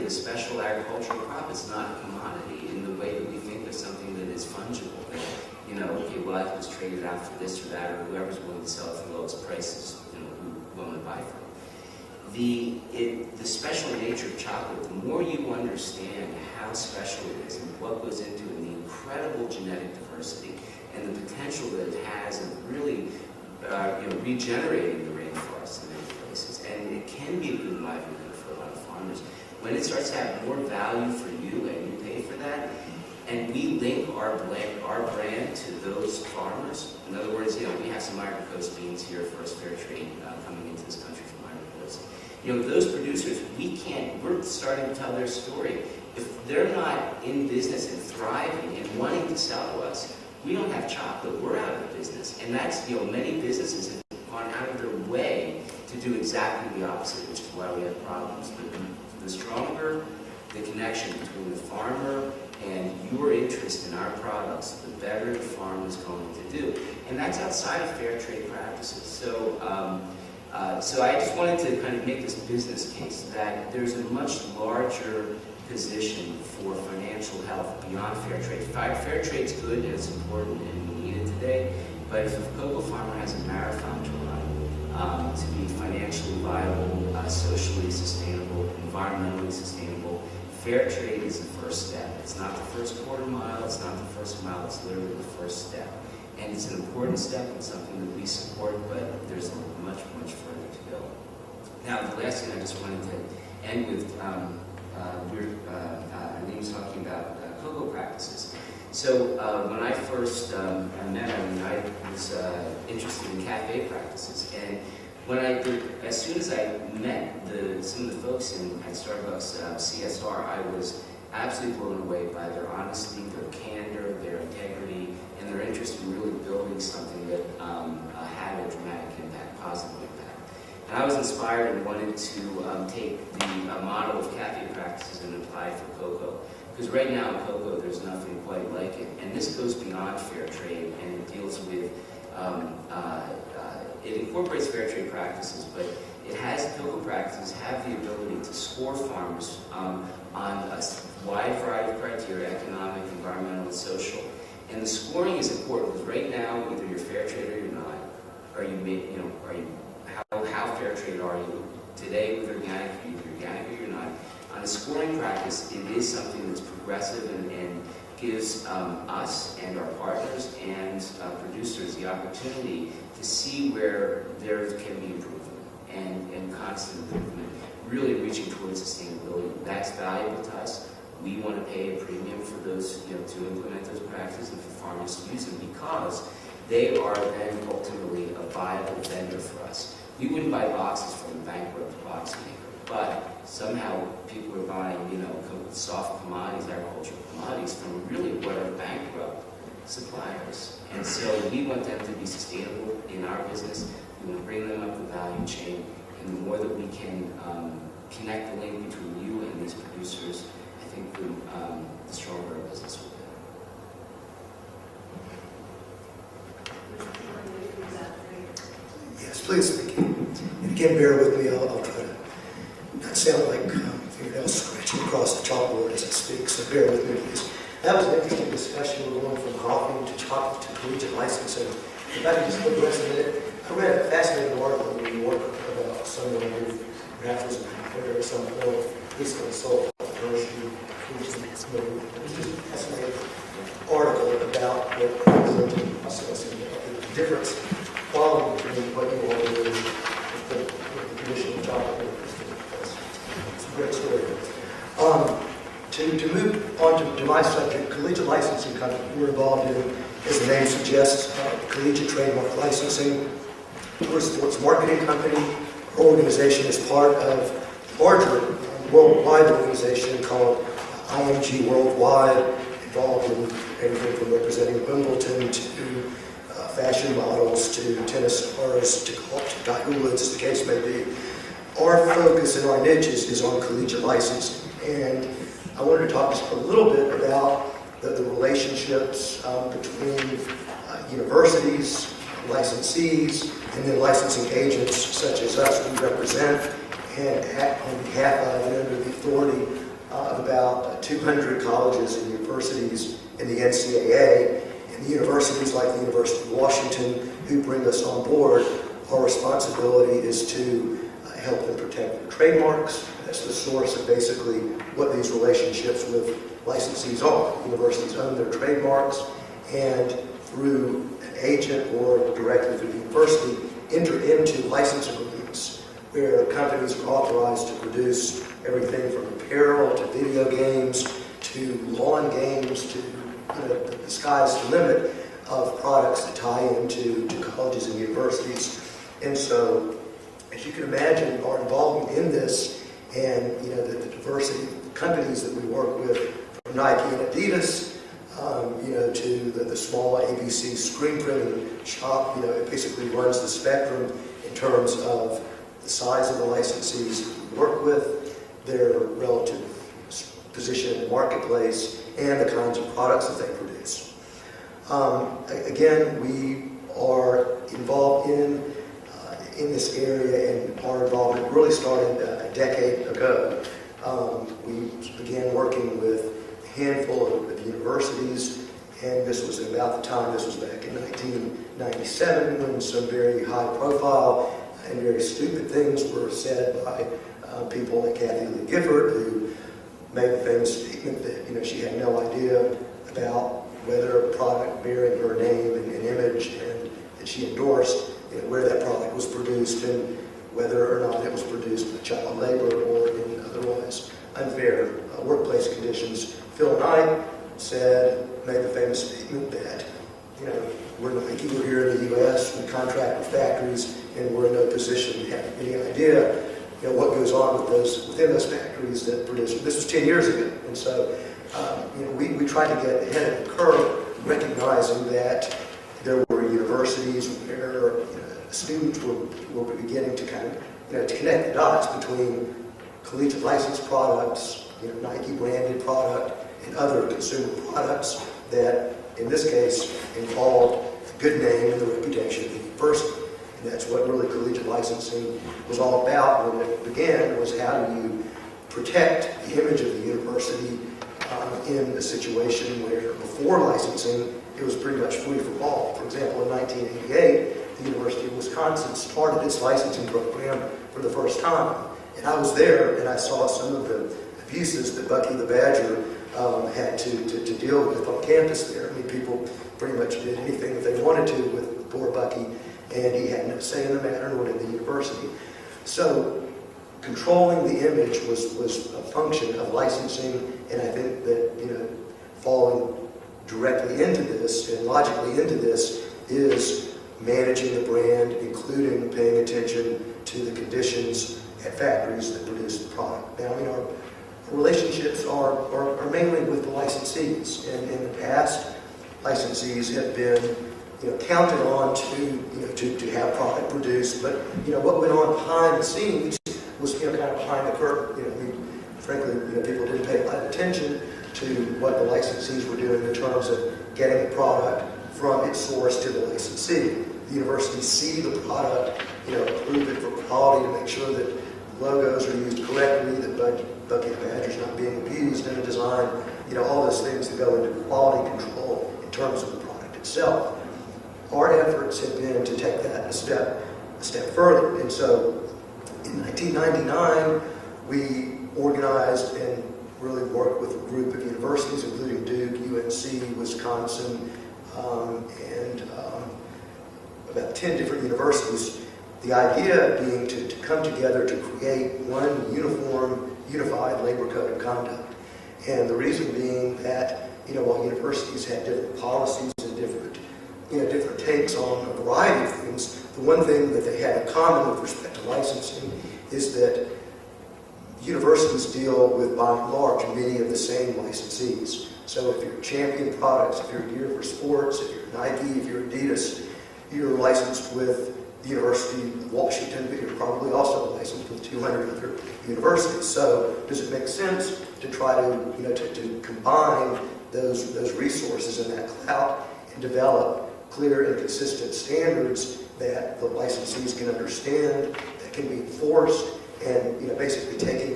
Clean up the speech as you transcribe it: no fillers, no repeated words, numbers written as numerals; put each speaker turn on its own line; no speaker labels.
a special agricultural crop. It's not a commodity in the way that we think of something that is fungible. That, you know, okay, well, I can just trade it out for this or that, or whoever's willing to sell it for the lowest prices, you know, who's willing to buy from it. The special nature of chocolate, the more you understand how special it is and what goes into it, and the incredible genetic diversity and the potential that it has of really regenerating the rainforest in many places. And it can be a good livelihood for a lot of farmers. When it starts to have more value for you and you pay for that, and we link our brand to those farmers, in other words, you know, we have some Ivory Coast beans here, first fair trade coming into this country from Ivory Coast. You know, those producers, we're starting to tell their story. If they're not in business and thriving and wanting to sell to us, we don't have chocolate, we're out of business. And that's, you know, many businesses have gone out of their way to do exactly the opposite, which is why we have problems. But the stronger the connection between the farmer and your interest in our products, the better the farm is going to do. And that's outside of fair trade practices. So I just wanted to kind of make this business case that there's a much larger position for financial health beyond fair trade. Fair trade's good and it's important and we need it today, but if a cocoa farmer has a marathon to run to be financially viable, socially sustainable, environmentally sustainable, fair trade is the first step. It's not the first quarter mile, it's not the first mile, it's literally the first step. And it's an important step and something that we support, but there's much, much further to go. Now, the last thing I just wanted to end with, Aileen was talking about cocoa practices. So when I first met Aileen, I was interested in cafe practices. And as soon as I met some of the folks at Starbucks CSR, I was absolutely blown away by their honesty, their candor, their integrity, and their interest in really building something that had a dramatic impact, positive impact. And I was inspired and wanted to take the model of cafe practices and apply it for cocoa. Because right now in cocoa, there's nothing quite like it. And this goes beyond fair trade, and it deals with, it incorporates fair trade practices, but cocoa practices have the ability to score farmers on a wide variety of criteria, economic, environmental, and social. And the scoring is important because right now, either you're fair trade or you're not. How fair trade are you? Today with organic, either organic or you're not. On a scoring practice, it is something that's progressive and gives us and our partners and producers the opportunity to see where there can be improvement and constant improvement, really reaching towards sustainability. That's valuable to us. We want to pay a premium for those, to implement those practices and for farmers to use them because they are then ultimately a viable vendor for us. We wouldn't buy boxes from a bankrupt box maker, but somehow people are buying, soft commodities, agricultural commodities from really what are bankrupt suppliers. And so we want them to be sustainable in our business. We want to bring them up the value chain, and the more that we can connect the link between you and these producers, I think the stronger our business will be.
Yes, please. And again, bear with me. I'll try to not sound like fingernails scratching across the chalkboard as I speak, so bear with me, please. That was an interesting discussion. We're going from coffee to chocolate to collegiate licensing. If I could just put the rest of it, I read a fascinating article in New York about someone who perhaps was a competitor at some point recently sold a version. It was just a fascinating article about the process and the difference quality between what you all do with the traditional chocolate. It's a great story. To move on to my subject, collegiate licensing company we're involved in, as the name suggests, collegiate trademark licensing. We're a sports marketing company. Our organization is part of a larger worldwide organization called IMG Worldwide, involved in everything from representing Wimbledon to fashion models to tennis stars to Tiger Woods, the case may be. Our focus and our niche is on collegiate licensing. And I wanted to talk just a little bit about the relationships between universities, licensees, and then licensing agents such as us. We represent and act on behalf of and under the authority 200 colleges and universities in the NCAA, and the universities like the University of Washington who bring us on board, our responsibility is to help them protect their trademarks. That's the source of basically what these relationships with licensees are. Universities own their trademarks, and through an agent or directly through the university, enter into licensing agreements where companies are authorized to produce everything from apparel to video games to lawn games to, the sky's the limit of products that tie into colleges and universities. And so, as you can imagine, our involvement in this and the diversity of companies that we work with, from Nike and Adidas, to the small ABC screen printing shop, it basically runs the spectrum in terms of the size of the licensees we work with, their relative position in the marketplace, and the kinds of products that they produce. Again, we are involved in this area, and our involvement really started a decade ago. We began working with a handful of universities, and this was about the time, this was back in 1997, when some very high-profile and very stupid things were said by people like Kathy Lee Gifford, who made the famous statement that she had no idea about whether a product bearing her name and image and that she endorsed, where that product was produced and whether or not it was produced with child labor or in otherwise unfair workplace conditions. Phil Knight made the famous statement that, we're Nike, we're here in the U.S., we contract with factories, and we're in no position to have any idea, what goes on within those factories that produce. This was 10 years ago, and so, we tried to get ahead of the curve, recognizing that there were universities where students were beginning to kind of, to connect the dots between collegiate licensed products, Nike branded product, and other consumer products that, in this case, involved the good name and the reputation of the university. And that's what really collegiate licensing was all about when it began, was how do you protect the image of the university in a situation where before licensing, it was pretty much free for all. For example, in 1988, the University of Wisconsin started its licensing program for the first time. And I was there, and I saw some of the abuses that Bucky the Badger had to deal with on campus there. I mean, people pretty much did anything that they wanted to with poor Bucky, and he had no say in the matter, nor did the university. So controlling the image was a function of licensing, and I think that, falling directly into this and logically into this is managing the brand, including paying attention to the conditions at factories that produce the product. Now, our relationships are mainly with the licensees, and in the past, licensees have been counted on to have product produced, but what went on behind the scenes was kind of behind the curtain. Frankly, people didn't pay a lot of attention to what the licensees were doing in terms of getting the product from its source to the licensee. The universities see the product, approve it for quality to make sure that logos are used correctly, that Bucky the Badger is not being abused in a design, all those things that go into quality control in terms of the product itself. Our efforts have been to take that a step further, and so in 1999, we organized and really worked with a group of universities, including Duke, UNC, Wisconsin, and about 10 different universities. The idea being to come together to create one unified labor code of conduct. And the reason being that, while universities had different policies and different takes on a variety of things, the one thing that they had in common with respect to licensing is that universities deal with, by and large, many of the same licensees. So if you're Champion Products, if you're Gear for Sports, if you're Nike, if you're Adidas, you're licensed with the University of Washington, but you're probably also licensed with 200 other universities. So does it make sense to try to combine those resources and that clout and develop clear and consistent standards that the licensees can understand, that can be enforced, and basically taking